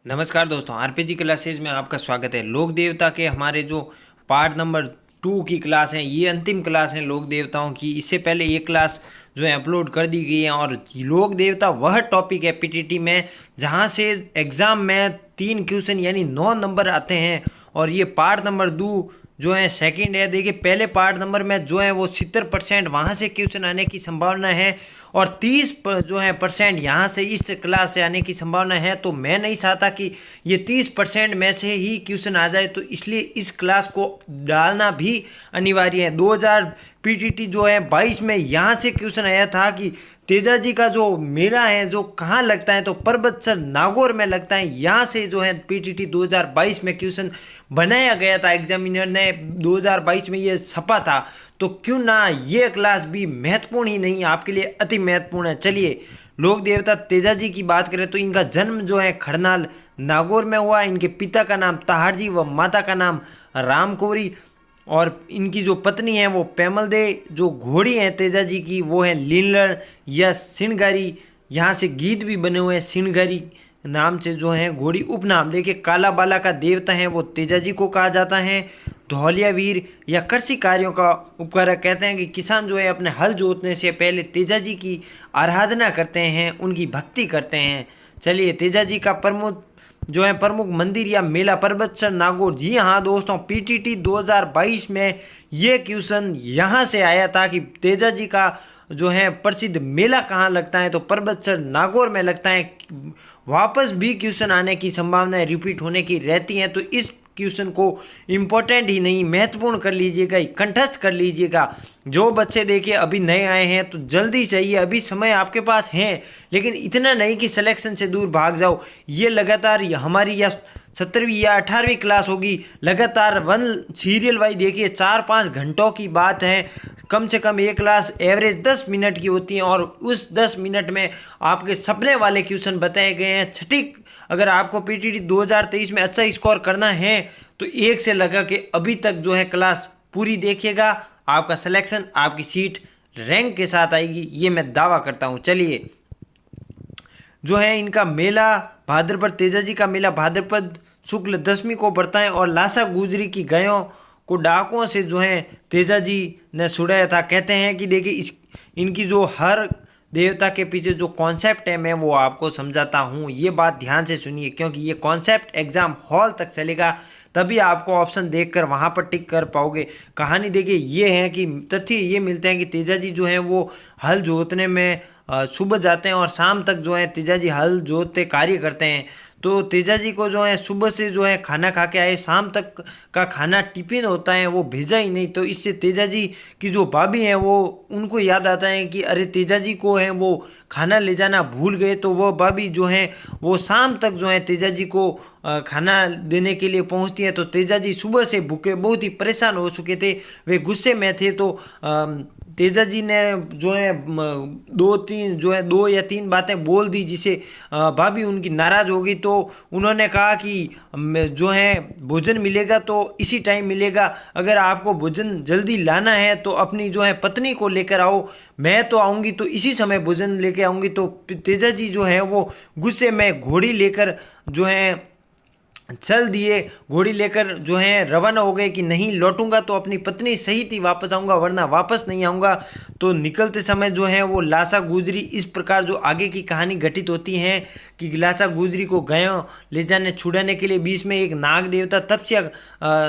नमस्कार दोस्तों, RPG classes में आपका स्वागत है। लोक देवता के हमारे जो पार्ट नंबर 2 की क्लास है, ये अंतिम क्लास है लोक देवताओं की। इससे पहले ये क्लास जो है अपलोड कर दी गई है। और लोक देवता वह टॉपिक है पीटीटी में जहां से एग्ज़ाम में 3 क्वेश्चन यानी 9 नंबर आते हैं। और ये पार्ट नंबर 2 जो है सेकंड है। देखिए, पहले पार्ट नंबर में जो है वो 70% वहाँ से क्वेश्चन आने की संभावना है और 30 जो है % यहाँ से इस क्लास से आने की संभावना है। तो मैं नहीं चाहता कि ये 30% में से ही क्वेश्चन आ जाए, तो इसलिए इस क्लास को डालना भी अनिवार्य है। 2000 पीटीटी जो है 22 में यहाँ से क्वेश्चन आया था कि तेजा जी का जो मेला है जो कहाँ लगता है, तो परबतसर नागौर में लगता है। यहाँ से जो है पीटीटी 2022 में क्वेश्चन बनाया गया था, एग्जामिनर ने 2022 में ये छपा था। तो क्यों ना ये क्लास भी महत्वपूर्ण ही नहीं आपके लिए अति महत्वपूर्ण है। चलिए, लोक देवता तेजा जी की बात करें तो इनका जन्म जो है खड़नाल नागौर में हुआ। इनके पिता का नाम ताहार जी व माता का नाम रामकौरी और इनकी जो पत्नी है वो पेमल दे। जो घोड़ी है तेजा जी की वो है लीलर या सिणगारी। यहाँ से गीत भी बने हुए हैं सिणगारी नाम से जो है घोड़ी उपनाम। देखिए, काला बाला का देवता है वो तेजा जी को कहा जाता है। धौलिया वीर या कृषि कार्यों का उपकारक कहते हैं कि किसान जो है अपने हल जोतने से पहले तेजा जी की आराधना करते हैं, उनकी भक्ति करते हैं। चलिए, तेजा जी का प्रमुख मंदिर या मेला परबतसर नागौर। जी हाँ दोस्तों, पीटीटी 2022 में ये क्वेश्चन यहाँ से आया था कि तेजा जी का जो है प्रसिद्ध मेला कहाँ लगता है, तो परबतसर नागौर में लगता है। वापस भी क्वेश्चन आने की संभावना रिपीट होने की रहती हैं, तो इस क्वेश्चन को इम्पोर्टेंट ही नहीं महत्वपूर्ण कर लीजिएगा, कंठस्थ कर लीजिएगा। जो बच्चे देखिए अभी नए आए हैं तो जल्दी चाहिए, अभी समय आपके पास है, लेकिन इतना नहीं कि सिलेक्शन से दूर भाग जाओ। ये लगातार हमारी या 17वीं या 18वीं क्लास होगी, लगातार वन सीरियल वाइज देखिए 4-5 घंटों की बात है। कम से कम एक क्लास एवरेज 10 मिनट की होती है और उस 10 मिनट में आपके सपने वाले क्वेश्चन बताए गए हैं सटीक। अगर आपको पीटीटी 2023 में अच्छा स्कोर करना है तो 1 से लगा के अभी तक जो है क्लास पूरी देखिएगा। आपका सिलेक्शन, आपकी सीट रैंक के साथ आएगी, ये मैं दावा करता हूँ। चलिए, जो है इनका मेला भाद्रपद, तेजा जी का मेला भाद्रपद शुक्ल 10वीं को पड़ता है। और लासा गुजरी की गायों को डाकुओं से जो है तेजा जी ने छुड़ाया था। कहते हैं कि देखिए इनकी जो हर देवता के पीछे जो कॉन्सेप्ट है मैं वो आपको समझाता हूँ। ये बात ध्यान से सुनिए क्योंकि ये कॉन्सेप्ट एग्जाम हॉल तक चलेगा, तभी आपको ऑप्शन देखकर वहाँ पर टिक कर पाओगे। कहानी देखिए ये है कि तथ्य ये मिलते हैं कि तेजा जी जो है वो हल जोतने में सुबह जाते हैं और शाम तक जो है तेजा जी हल जोतते कार्य करते हैं। तो तेजा जी को जो है सुबह से जो है खाना खा के आए, शाम तक का खाना टिफिन होता है वो भेजा ही नहीं। तो इससे तेजा जी की जो भाभी हैं वो उनको याद आता है कि अरे तेजा जी को है वो खाना ले जाना भूल गए। तो वो भाभी जो है वो शाम तक जो है तेजा जी को खाना देने के लिए पहुंचती है। तो तेजा जी सुबह से भूखे बहुत ही परेशान हो चुके थे, वे गुस्से में थे। तो तेजा जी ने जो है 2 या 3 बातें बोल दी जिसे भाभी उनकी नाराज़ होगी। तो उन्होंने कहा कि जो है भोजन मिलेगा तो इसी टाइम मिलेगा, अगर आपको भोजन जल्दी लाना है तो अपनी जो है पत्नी को लेकर आओ, मैं तो आऊँगी तो इसी समय भोजन लेके आऊँगी। तो तेजा जी जो है वो गुस्से में घोड़ी लेकर जो है चल दिए। घोड़ी लेकर जो है रवाना हो गए कि नहीं लौटूंगा तो अपनी पत्नी सहित ही वापस आऊँगा वरना वापस नहीं आऊँगा। तो निकलते समय जो है वो लासा गुजरी, इस प्रकार जो आगे की कहानी घटित होती है कि लासा गुजरी को गायों ले जाने छुड़ाने के लिए बीच में एक नाग देवता तपस्या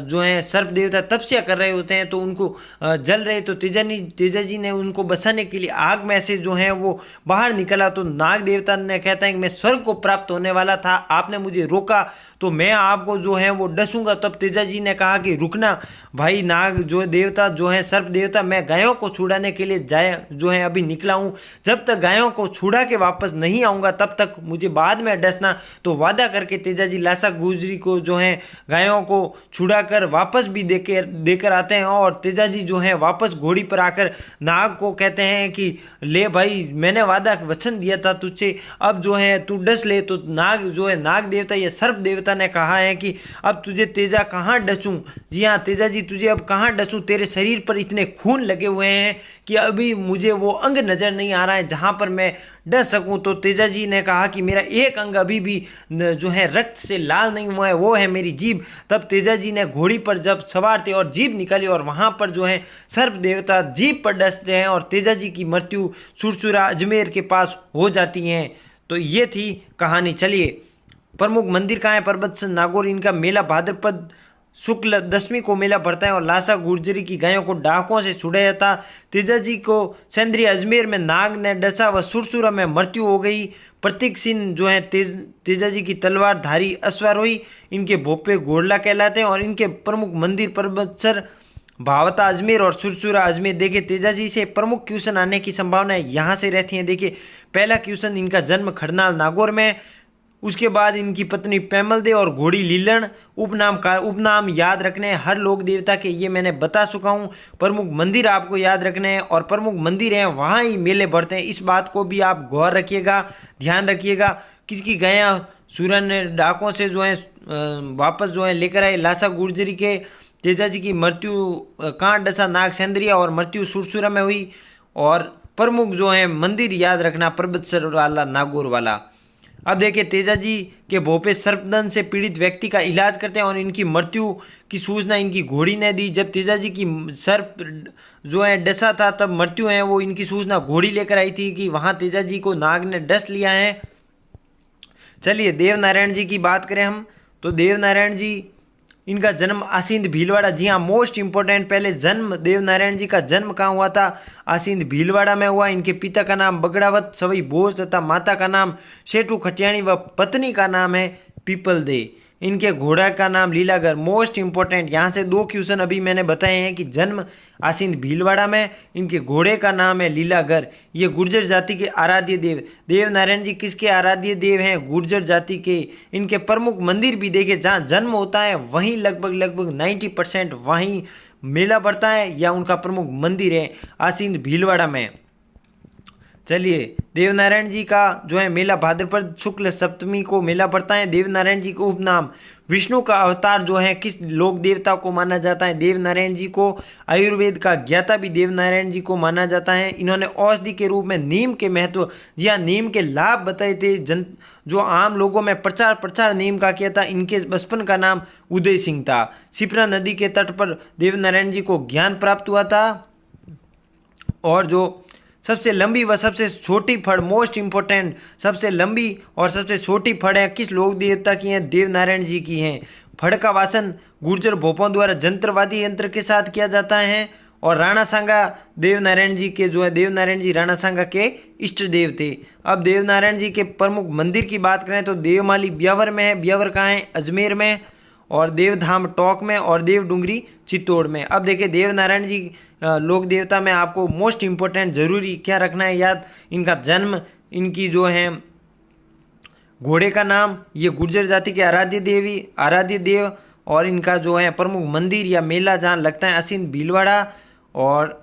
जो है सर्प देवता तपस्या कर रहे होते हैं। तो उनको जल रहे, तो तेजा जी ने उनको बचाने के लिए आग में से जो है वो बाहर निकला। तो नाग देवता ने कहता है कि मैं स्वर्ग को प्राप्त होने वाला था, आपने मुझे रोका तो मैं आपको जो है वो डसूंगा। तब तेजा जी ने कहा कि रुकना भाई नाग जो देवता जो है सर्प देवता, मैं गायों को छुड़ाने के लिए जो है अभी निकला हूँ, जब तक गायों को छुड़ा के वापस नहीं आऊँगा तब तक मुझे बाद में डसना। तो वादा करके तेजा जी लासा गुजरी को जो है गायों को छुड़ा कर वापस भी देकर आते हैं। और तेजा जी जो है वापस घोड़ी पर आकर नाग को कहते हैं कि ले भाई मैंने वचन दिया था तुझसे, अब जो है तू डस ले। तो नाग जो है नाग देवता या सर्प देवता ने कहा है कि अब तुझे तेजा कहाँ डसूं। जी हाँ तेजा जी, तुझे अब कहाँ डसूं, तेरे शरीर पर इतने खून लगे हुए हैं कि अभी मुझे वो अंग नज़र नहीं आ रहा है जहाँ पर मैं डस सकूं। तो तेजा जी ने कहा कि मेरा एक अंग अभी भी जो है रक्त से लाल नहीं हुआ है, वो है मेरी जीभ। तब तेजा जी ने घोड़ी पर जब सवार थे और जीभ निकाली और वहाँ पर जो है सर्प देवता जीभ पर डसते हैं और तेजा जी की मृत्यु सुरसुरा अजमेर के पास हो जाती है। तो ये थी कहानी। चलिए, प्रमुख मंदिर कहाँ है? परबत नागौर। इनका मेला भाद्रपद शुक्ल दशमी को मेला भरता है और लासा गुर्जरी की गायों को डाकों से छुड़ाया था। तेजा जी को सेंद्रीय अजमेर में नाग ने डसा व सुरसुरा में मृत्यु हो गई। प्रतीक सिंह जो है तेजा जी की तलवार धारी अश्वारोही, इनके भोपे घोड़ला कहलाते हैं और इनके प्रमुख मंदिर परबतसर, भावता अजमेर और सुरसुरा अजमेर। देखिए तेजा जी से प्रमुख क्वेश्चन आने की संभावना यहाँ से रहती है। देखिए पहला क्वेश्चन, इनका जन्म खड़नाल नागौर में, उसके बाद इनकी पत्नी पैमल दे और घोड़ी लीलन। उपनाम याद रखने हैं हर लोक देवता के, ये मैंने बता चुका हूँ। प्रमुख मंदिर आपको याद रखने हैं और प्रमुख मंदिर हैं वहाँ ही मेले बढ़ते हैं, इस बात को भी आप गौर रखिएगा, ध्यान रखिएगा। किसकी गया सूरन ने डाकों से जो है वापस जो है लेकर आए। लासा गुर्जरी के तेजा जी की मृत्यु कांट डसा नाग सेंद्रिया और मृत्यु सुरसुरा में हुई। और प्रमुख जो है मंदिर याद रखना परबतसर वाला, नागौर वाला। अब देखिए तेजा जी के भोपे सर्पदंश से पीड़ित व्यक्ति का इलाज करते हैं और इनकी मृत्यु की सूचना इनकी घोड़ी ने दी। जब तेजा जी की सर्प जो है डसा था तब मृत्यु है वो इनकी सूचना घोड़ी लेकर आई थी कि वहाँ तेजा जी को नाग ने डस लिया है। चलिए देवनारायण जी की बात करें हम, तो देवनारायण जी इनका जन्म आसींद भीलवाड़ा। जी हाँ, मोस्ट इंपॉर्टेंट, पहले जन्म देवनारायण जी का जन्म कहाँ हुआ था? आसींद भीलवाड़ा में हुआ। इनके पिता का नाम बगड़ावत सवई भोज तथा माता का नाम शेटू खटियाणी व पत्नी का नाम है पीपल दे। इनके घोड़ा का नाम लीलागर। मोस्ट इंपॉर्टेंट, यहाँ से 2 क्वेश्चन अभी मैंने बताए हैं कि जन्म आसींद भीलवाड़ा में, इनके घोड़े का नाम है लीलागर। ये गुर्जर जाति के आराध्य देव। देवनारायण जी किसके आराध्य देव हैं? गुर्जर जाति के। इनके प्रमुख मंदिर भी देखे, जहाँ जन्म होता है वहीं लगभग 90% वहीं मेला बढ़ता है या उनका प्रमुख मंदिर है आसींद भीलवाड़ा में। चलिए देवनारायण जी का जो है मेला भाद्रपद शुक्ल सप्तमी को मेला पड़ता है। देवनारायण जी को उपनाम विष्णु का अवतार जो है किस लोक देवता को माना जाता है? देवनारायण जी को आयुर्वेद का ज्ञाता भी देवनारायण जी को माना जाता है। इन्होंने औषधि के रूप में नीम के महत्व, जी हाँ, नीम के लाभ बताए थे जो आम लोगों में प्रचार नीम का किया था। इनके बचपन का नाम उदय सिंह था। शिप्रा नदी के तट पर देवनारायण जी को ज्ञान प्राप्त हुआ था। और जो सबसे लंबी व सबसे छोटी फड़, मोस्ट इंपॉर्टेंट, सबसे लंबी और सबसे छोटी फड़ है किस लोक देवता की हैं? देवनारायण जी की हैं। फड़ का वासन गुर्जर भोपों द्वारा जंत्रवादी यंत्र के साथ किया जाता है। और राणा सांगा देवनारायण जी के जो है, देवनारायण जी राणा सांगा के इष्ट देव थे। अब देवनारायण जी के प्रमुख मंदिर की बात करें तो देवमाली ब्यावर में है। ब्यावर कहाँ है? अजमेर में। और देवधाम टोंक में और देव डूंगरी चित्तौड़ में। अब देखिए देवनारायण जी लोक देवता में आपको मोस्ट इम्पोर्टेंट जरूरी क्या रखना है याद? इनका जन्म, इनकी जो है घोड़े का नाम, ये गुर्जर जाति के आराध्य देव, और इनका जो है प्रमुख मंदिर या मेला जहाँ लगता है आसींद भीलवाड़ा। और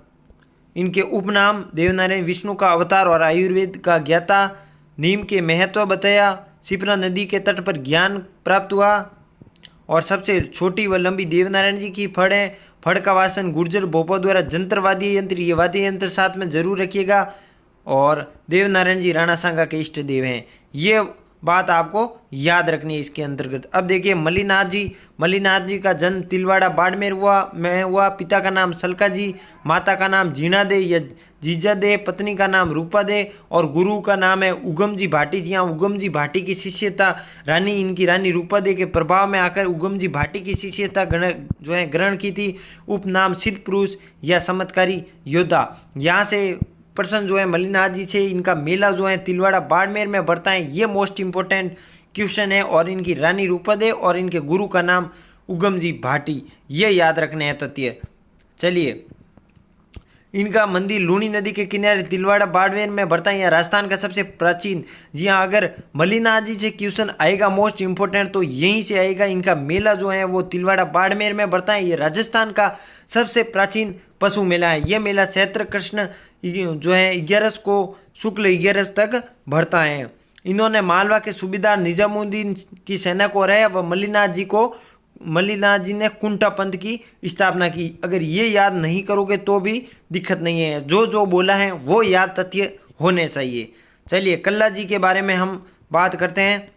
इनके उपनाम देवनारायण, विष्णु का अवतार और आयुर्वेद का ज्ञाता, नीम के महत्व बताया, शिप्रा नदी के तट पर ज्ञान प्राप्त हुआ। और सबसे छोटी व लंबी देवनारायण जी की फड़ है। फड़ का वासन गुर्जर भोपों द्वारा जंत्रवादी यंत्र, ये वाद्य यंत्र साथ में जरूर रखिएगा। और देवनारायण जी राणा सांगा के इष्ट देव हैं, ये बात आपको याद रखनी है इसके अंतर्गत। अब देखिए मल्लीनाथ जी का जन्म तिलवाड़ा बाड़मेर हुआ। पिता का नाम सलका जी, माता का नाम जीना दे या जीजा दे, पत्नी का नाम रूपा दे और गुरु का नाम है उगम जी भाटी। जी हाँ, उगम जी भाटी की शिष्यता इनकी रानी रूपा दे के प्रभाव में आकर उगम जी भाटी की शिष्यता जो है ग्रहण की थी। उपनाम सिद्ध पुरुष या चमत्कारी योद्धा। यहाँ से प्रश्न जो है मल्लीनाथ जी से इनका मेला जो है तिलवाड़ा बाड़मेर में बढ़ता है, ये मोस्ट इंपॉर्टेंट क्वेश्चन है। और इनकी रानी रूपा दे और इनके गुरु का नाम उगम जी भाटी, ये याद रखने हैं तथ्य। चलिए, इनका मंदिर लूनी नदी के किनारे तिलवाड़ा बाड़मेर में बढ़ता है, या राजस्थान का सबसे प्राचीन। जी हाँ, अगर मल्लीनाथ जी से क्वेश्चन आएगा मोस्ट इंपॉर्टेंट तो यहीं से आएगा। इनका मेला जो है वो तिलवाड़ा बाड़मेर में बढ़ता है। ये राजस्थान का सबसे प्राचीन पशु मेला है। ये मेला चैत्र कृष्ण जो है 11 को शुक्ल 11 तक बढ़ता है। इन्होंने मालवा के सूबेदार निजामुद्दीन की सेना को हराया व मल्लिनाथ जी ने कुंटा पंथ की स्थापना की। अगर ये याद नहीं करोगे तो भी दिक्कत नहीं है, जो जो बोला है वो याद तथ्य होने चाहिए। चलिए कल्ला जी के बारे में हम बात करते हैं।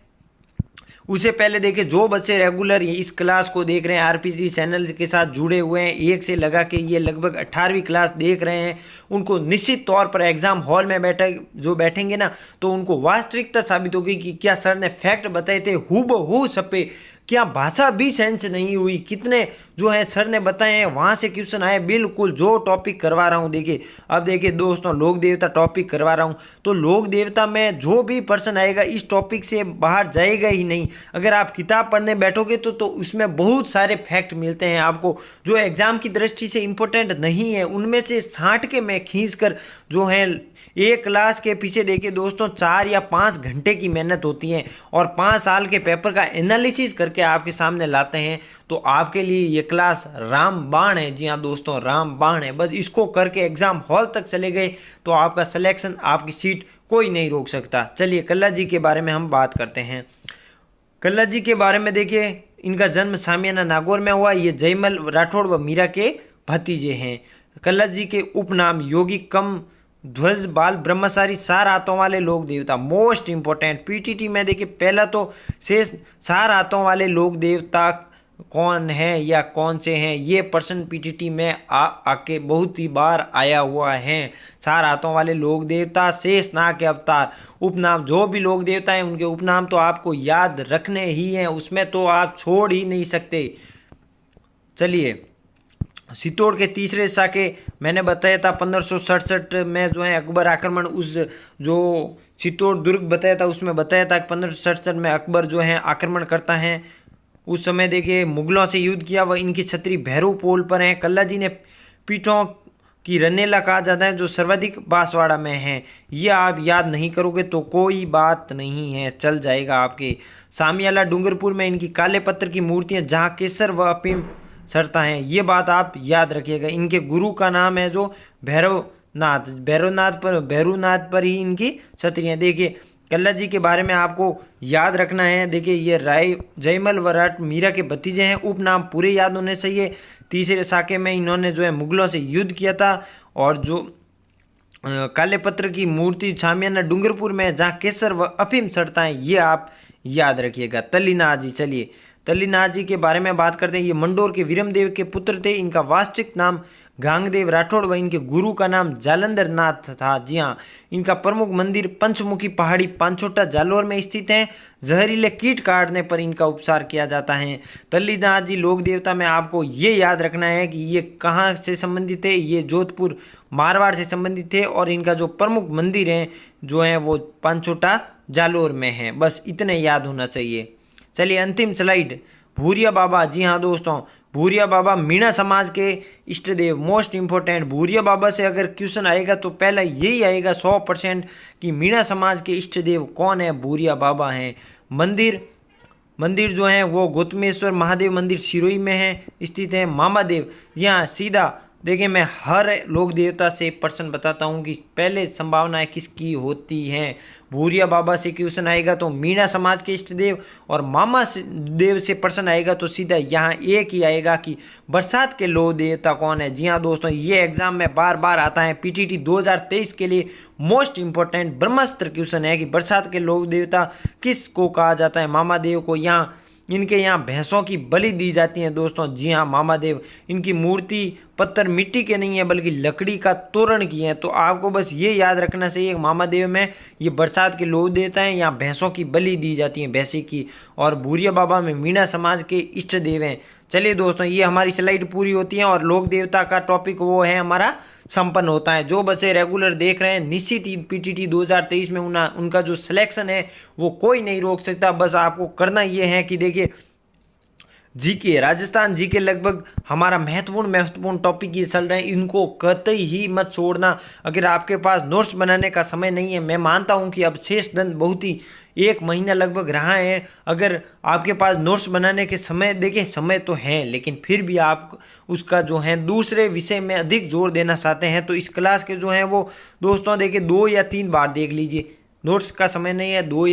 उससे पहले देखिए, जो बच्चे रेगुलर इस क्लास को देख रहे हैं, आरपीजी चैनल के साथ जुड़े हुए हैं, एक से लगा के ये लगभग 18वीं क्लास देख रहे हैं, उनको निश्चित तौर पर एग्जाम हॉल में बैठेंगे ना, तो उनको वास्तविकता साबित होगी कि क्या सर ने फैक्ट बताए थे हूबहू सपे, क्या भाषा भी सेंस नहीं हुई, कितने जो है सर ने बताए हैं वहाँ से क्वेश्चन आए, बिल्कुल जो टॉपिक करवा रहा हूँ। देखिए अब देखिए दोस्तों, लोक देवता टॉपिक करवा रहा हूँ, तो लोक देवता में जो भी पर्सन आएगा इस टॉपिक से बाहर जाएगा ही नहीं। अगर आप किताब पढ़ने बैठोगे तो उसमें बहुत सारे फैक्ट मिलते हैं आपको, जो एग्जाम की दृष्टि से इम्पोर्टेंट नहीं है, उनमें से छांट के मैं खींच कर जो है एक क्लास के पीछे देखिए दोस्तों 4 या 5 घंटे की मेहनत होती है और 5 साल के पेपर का एनालिसिस करके आपके सामने लाते हैं। तो आपके लिए ये क्लास रामबाण है। जी हाँ दोस्तों, रामबाण है। बस इसको करके एग्जाम हॉल तक चले गए तो आपका सिलेक्शन, आपकी सीट कोई नहीं रोक सकता। चलिए कल्ला जी के बारे में हम बात करते हैं। कल्ला जी के बारे में देखिए, इनका जन्म सामियाना नागौर में हुआ। ये जयमल राठौड़ व मीरा के भतीजे हैं। कल्ला जी के उपनाम योगी कम ध्वज बाल ब्रह्मचारी, 4 हाथों वाले लोक देवता। मोस्ट इंपॉर्टेंट पीटीटी में देखिए, पहला तो शेष 4 हाथों वाले लोक देवता कौन है या कौन से हैं, ये प्रश्न पीटीटी में आके बहुत ही बार आया हुआ है। 4 हाथों वाले लोक देवता, शेष नाग के अवतार। उपनाम, जो भी लोक देवता हैं उनके उपनाम तो आपको याद रखने ही हैं, उसमें तो आप छोड़ ही नहीं सकते। चलिए, चित्तौड़ के तीसरे साके मैंने बताया था 1567 में जो है अकबर आक्रमण, उस जो चित्तौड़ दुर्ग बताया था उसमें बताया था कि 1567 में अकबर जो है आक्रमण करता है। उस समय देखिए मुगलों से युद्ध किया, वह इनकी छतरी भैरव पोल पर है। कल्ला जी ने पीठों की रनेला कहा जाता है, जो सर्वाधिक बांसवाड़ा में है। ये आप याद नहीं करोगे तो कोई बात नहीं है, चल जाएगा आपके। सामियाला डूंगरपुर में इनकी काले पत्थर की मूर्तियाँ, जहाँ केसर व अफीम सरता हैं, ये बात आप याद रखिएगा। इनके गुरु का नाम है जो भैरवनाथ पर ही इनकी छतरियाँ। देखिए कल्ला जी के बारे में आपको याद रखना है। देखिए ये राय जयमल व राठ मीरा के भतीजे हैं। उपनाम पूरे याद होने चाहिए। तीसरे साके में इन्होंने जो है मुगलों से युद्ध किया था, और जो काले पत्थर की मूर्ति सामियाना डूंगरपुर में, जहाँ केसर व अफीम सड़ता है, ये आप याद रखिएगा। तल्लीनाथ जी, चलिए तल्लीनाथ जी के बारे में बात करते हैं। ये मंडोर के वीरमदेव के पुत्र थे। इनका वास्तविक नाम गांगदेव राठौड़ व इनके गुरु का नाम जालंधर नाथ था। जी हाँ, इनका प्रमुख मंदिर पंचमुखी पहाड़ी पांचोटा जालोर में स्थित है। जहरीले कीट काटने पर इनका उपचार किया जाता है। तल्लीनाथ जी लोक देवता में आपको ये याद रखना है कि ये कहाँ से संबंधित थे। ये जोधपुर मारवाड़ से संबंधित थे, और इनका जो प्रमुख मंदिर है जो है वो पांचोटा जालोर में है। बस इतने याद होना चाहिए। चलिए अंतिम स्लाइड, भूरिया बाबा। जी हाँ दोस्तों, भूरिया बाबा मीणा समाज के इष्ट देव। मोस्ट इंपॉर्टेंट, भूरिया बाबा से अगर क्वेश्चन आएगा तो पहला यही आएगा 100% कि मीणा समाज के इष्ट देव कौन है, भूरिया बाबा हैं। मंदिर जो है वो गौतमेश्वर महादेव मंदिर सिरोही में है स्थित है। मामा देव, जी हाँ सीधा देखिए, मैं हर लोक देवता से प्रश्न बताता हूँ कि पहले संभावनाएं किसकी होती हैं। भूरिया बाबा से क्वेश्चन आएगा तो मीणा समाज के इष्ट देव, और मामा देव से प्रश्न आएगा तो सीधा यहाँ एक ही आएगा कि बरसात के लोक देवता कौन है। जी हाँ दोस्तों, ये एग्जाम में बार बार आता है। पीटीटी 2023 के लिए मोस्ट इंपॉर्टेंट ब्रह्मास्त्र क्वेश्चन है कि बरसात के लोक देवता किसको कहा जाता है। मामा देव को यहाँ इनके यहाँ भैंसों की बलि दी जाती है दोस्तों। जी हाँ, मामा देव, इनकी मूर्ति पत्थर मिट्टी के नहीं है बल्कि लकड़ी का तोरण की है। तो आपको बस ये याद रखना चाहिए, मामा देव में ये बरसात के लोक देवता हैं, यहाँ भैंसों की बलि दी जाती है, भैंसे की। और भूरिया बाबा में मीणा समाज के इष्ट देव हैं। चलिए दोस्तों, ये हमारी स्लाइड पूरी होती है और लोक देवता का टॉपिक वो है हमारा संपन्न होता है। जो बच्चे रेगुलर देख रहे हैं, निश्चित ही पीटीटी 2023 में उनका जो सिलेक्शन है वो कोई नहीं रोक सकता। बस आपको करना ये है कि देखिए जीके, राजस्थान जीके लगभग हमारा महत्वपूर्ण टॉपिक ये चल रहे हैं, इनको कतई ही मत छोड़ना। अगर आपके पास नोट्स बनाने का समय नहीं है, मैं मानता हूं कि अब शेष दिन बहुत ही 1 महीना लगभग रहा है, अगर आपके पास नोट्स बनाने के समय, देखिए समय तो है लेकिन फिर भी आप उसका जो है दूसरे विषय में अधिक जोर देना चाहते हैं तो इस क्लास के जो है वो दोस्तों देखिए 2 या 3 बार देख लीजिए। नोट्स का समय नहीं है, 2 या